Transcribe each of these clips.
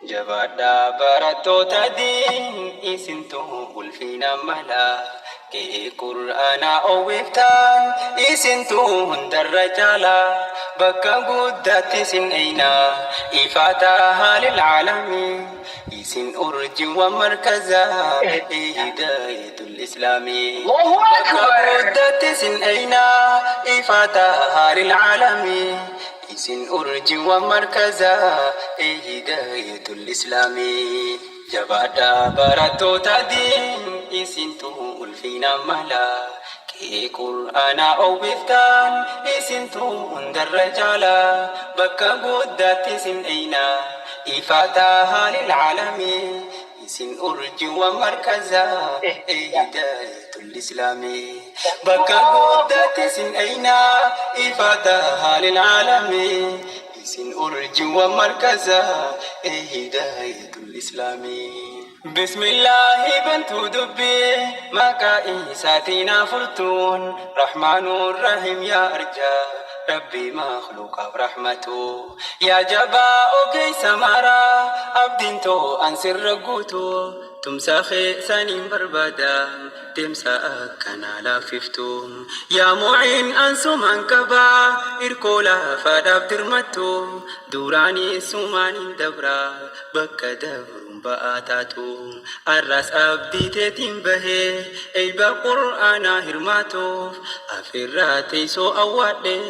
جبادا براتو تدين إسنتو والفينا ملا كي قرآن أو وفتان إسنتو هندر رجالا بكا قدات سن أينا إفاتها للعالمين إسن أرج ومركزا هداية الإسلام بكا قدات سن أينا إفاتها للعالمين إسن أرج ومركزا هداية الإسلام جبادا براتو تدين إسن تهول فينا ملا كي قرآن أو بفتان إسن تهون در رجالا بكا قدات سن أينا إفاتها للعالمين إسن أرج ومركزا هداية الإسلام بكا قدات سن أينا إفاتها للعالمين إسن أرج ومركزا هداية الإسلام بسم الله بنت دبي مكا إيساتنا فرتون رحمن الرحيم يا أرجى ربي مخلوق برحمته يا جباء كيس مرا أبدنتو أنسر رقوتو تمسخي سنين بربادا تمسا أكنا لاففتو يا معين أنسو منكبا إركولا فاداب درمتو دوراني سومان دبرا بكا دبر بآتاتو الراس أبدي تتم به أي بقرآن هرماتو أفراتي سو أوادي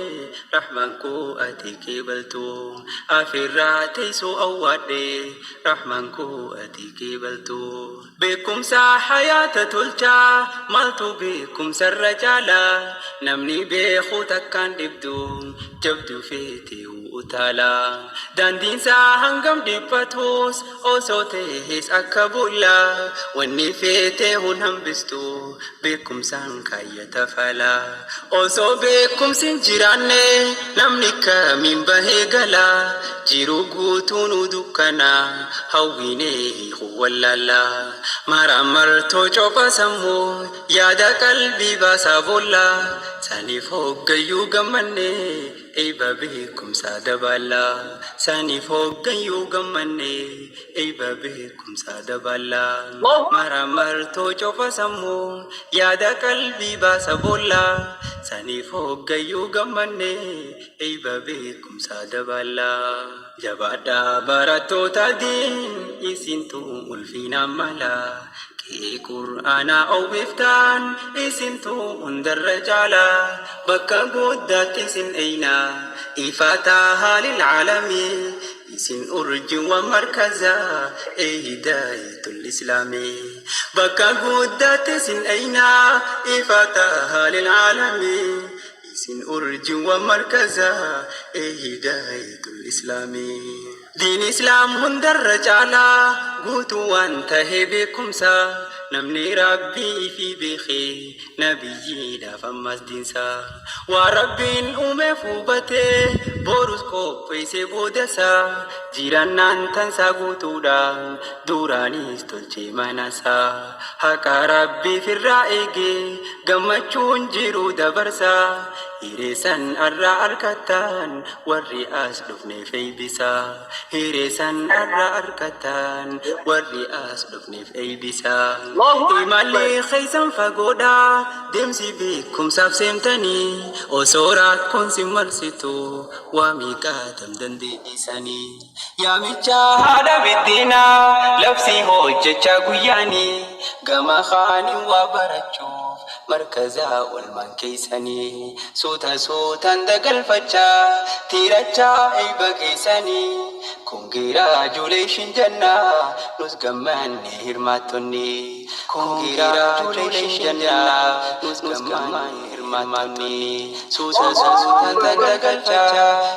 رحمنكو أتيكي بلتو أفراتي سو أوادي رحمنكو أتيكي بلتو بكم سا حياة تلجا مالتو بكم سر رجالا نمني بيخو تكان دبدو جبدو فيتي وطالا داندين سا هنگم دبتوس أو صوتيس أكبولا واني فيتي هنهم بستو بكم سان كاية تفالا أو صو بكم سنجراني نمني كامين بهيغلا جيرو قوتونو دكنا هاويني هو اللالا مرامرتو جوبا سمو يادا قلبي باسا بولا ساني فوق يو غمني اي بابيكم سادبالا ساني فوق يو غمني اي بابيكم سادبالا مرامرتو جوبا سمو يادا قلبي باسا بولا ساني فوق يو غمني اي بابيكم سادبالا جبادا براتو تدين إسنتو الفينا ملا كي قرآن أو بفتان إسنتو اندر رجالا بكا قدات سن أينا إفاتها للعالمين إسن أرج ومركزا هداية الإسلام بكا قدات سن أينا إفاتها للعالمين إسن أرج ومركزا هداية الإسلام دين إسلام هندر رجالا قوتو وانتهي بكمسا نمني ربي في بخي نبينا فمس دينسا وربين أمي فوبته بوروس كوبيسي بودسا جيران تنسا قوتو دا دوراني استلجي مناسا حقا ربي في الرائقي قمتشون جيرو دبرسا هيريسان الرا أركتان والرئاس لفني في بسا هيريسان الرا أركتان والرئاس لفني في بسا إمالي خيسان فقودا دمسي بكم سابسيمتني وصورات كونسي مرسيتو وميكاتم دندي إساني يا ميچا هذا بدينا لفسي هوجة قياني قما خاني وبرچو مركزا والمنكيساني سوتا سوتا دقل فجا تيرجا ايبقيساني كونغيرا جوليشن جنة نسقمان هرماتوني كونغيرا جوليشن جنة نسقمان هرماتوني سوتا سوتا دقل فجا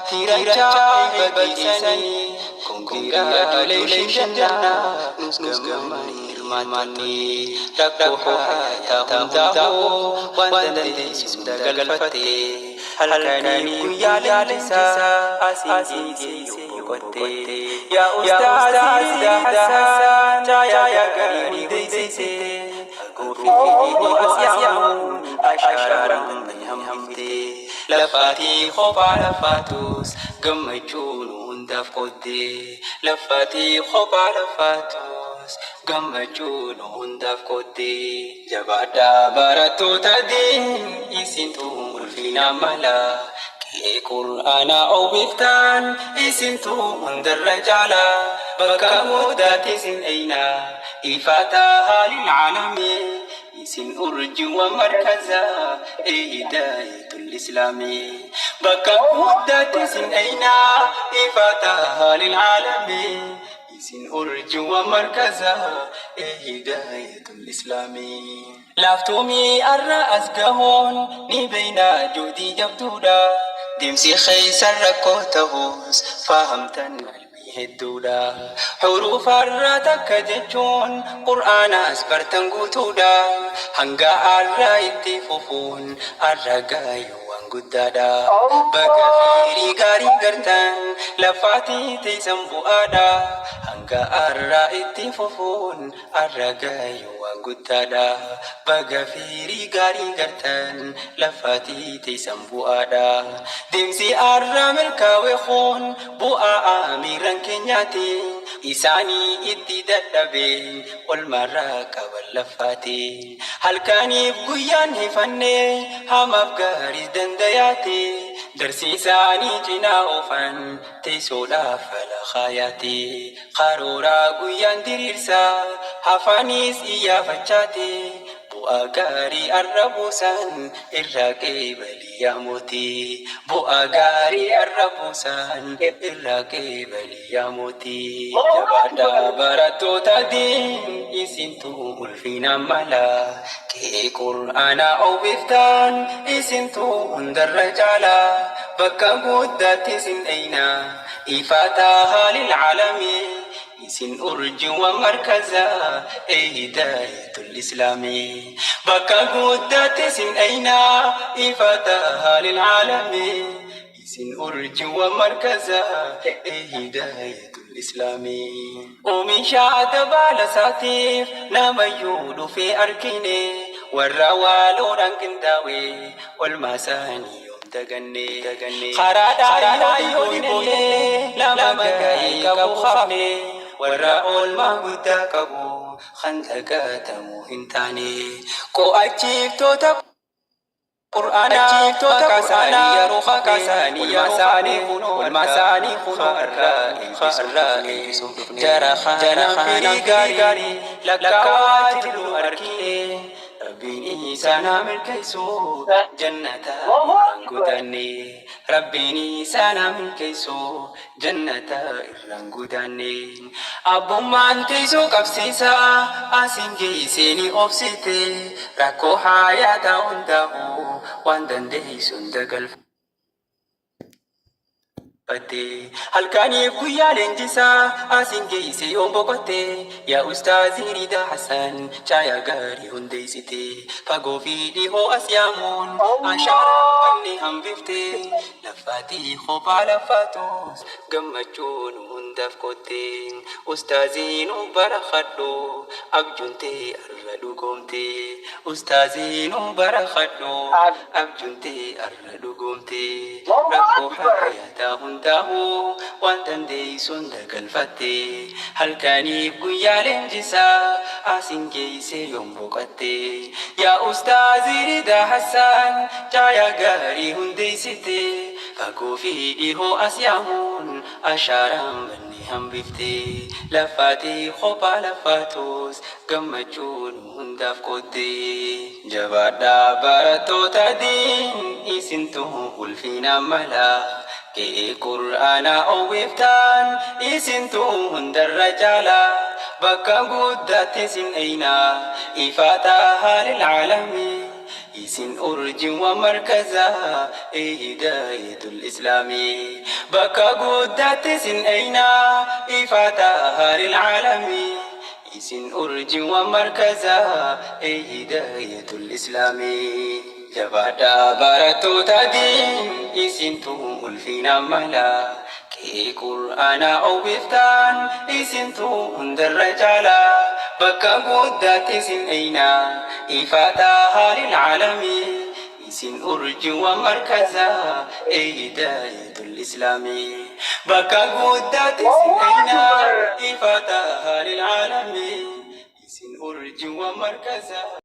تيرجا ايبقيساني كونغيرا جوليشن جنة نسقمان ماني ركوحا تامتاهو واندندي سودا قلفتي هل كاني يا لسا أسيدي يوكوتي يا أستاذي حسان جايا قريني ديسي أقوفي وأسيام أشارا من همتي لفاتي خوفا لفاتوس قمجون hundaaf qoodde laffatii kophaa laffaatus gammachuun hundaaf qoodde jabaadhaa barattoota diin isintu ulfina mala qe'ee qur'aanaa oowwiftaan isintu hundarra caala bakka muddaatti isin eeyna ifataa haalil caalami isin urji wa markaza hidayatul islami bakka muddaatti isin eeyna ifataa lil alami isin urji wa markaza hidayatul islami laftumii arra asgahoon ni beeyna juudii jabduudha dimsi keeysan rakkoo ta'us fahamtan hedduudha xuruuf arra takka jechuun qur'aana asbartan guutuudha hanga arra itti fufuun arra gaayuu waan guddaadha baga fiirii gaarii gartan laffaatii teeysan bu'aadha hanga arra itti fufuun arra gaayuu waan guddaadha baga fiirii gaarii gartan laffaatii teeysan bu'aadha deemsi arra milkaa'e kun bu'aa amiiran keenyaati isaanii itti dadhabeen olmarraa qaban laffaati halkaniif guyyaan hifanne hamaaf gaarii dandayaati darsiisaanii cinaa oofan teessoodhaaf fala kaayaati qarooraa guyyaan diriirsaa hafaniis iyyaafachaati bu'aa gaarii arrabuusan irraa qeebalii yaa mootii bu'aa gaarii arrabuusan irraa qeebalii yaa mootii jabaadhaa barattoota diin isintu ulfina mala qe'ee qur'aanaa oowwiftaan isintu hundarra caala bakka guddaatti isin eeyna ifataa haalil caalami isin urji wa markaza hidayatul islami bakka guddaatti isin eeyna ifataa lil alami isin urji wa markaza hidayatul islami oomishaata baala isaatiif namayyuu dhufee arkine warra waaloodhaan qindaa'e olmaasaanii daganne kharaadhaa yoo dinillee lama ga'ee qabu hafne warra oolmaa guddaa qabu kan dagatamu hin taane qo'achiiftoota qur'aanaa maqaasaanii yeroo maqaasaanii olmaasaanii kunoo irraa eebbisuuf jara firii gaarii lakkaawaa jiru arkine rabbiin isaanaa milkeessu jannata irraan guutanne rabbiin isaanaa milkeessu jannata irraan guutanne abbummaan teessoo qabsiisaa asiin geessanii obsite rakkoo hayaataa hundaa'u waan dandeessuun dagalfa halkaniif guyyaa leenjisaa asiin geesse yoo boqotte yaa ustaazii Ridaa Hassan caayaa gaarii hundeessite fagoo fi dhihoo as yaamuun ashaaraa banne hambifte laffaatii kophaa laffaatus gammachuun hundaaf qotte ustaazii nu barakadhu abjuunte arra dhugoomte ustaazii nu barakadhu abjuunte arra dhugoomte rakkoo hayaataa hundaa'u waan dandeessuun dagalfatte halkaniif guyyaa leenjisaa asiin geesse yoon boqotte yaa ustaazii Ridaa Hassan caayaa gaarii hundeessite fagoo fi dhihoo as yaamuun ashaaraan banne hambifte laffaatii kophaa laffaatus gammachuun hundaaf qoodde jabaadhaa barattoota diin isintu ulfina mala qe'ee qur'aanaa oowwiftaan isintu hundarra caala bakka guddaatti isin eeyna ifataa lil alami isin urji wa markaza hidayatul islami bakka guddaatti isin eeyna ifataa lil alami isin urji wa markaza hidayatul islami jabaadhaa barattoota diin isintu ulfina mala qe'ee qur'aanaa oowwiftaan isintu hundarra caala bakka guddaatti isin eeyna ifataa lil alami isin urji wa markaza hidayatul islami baka guddat isin ifata lil alamin isin urji wa markaza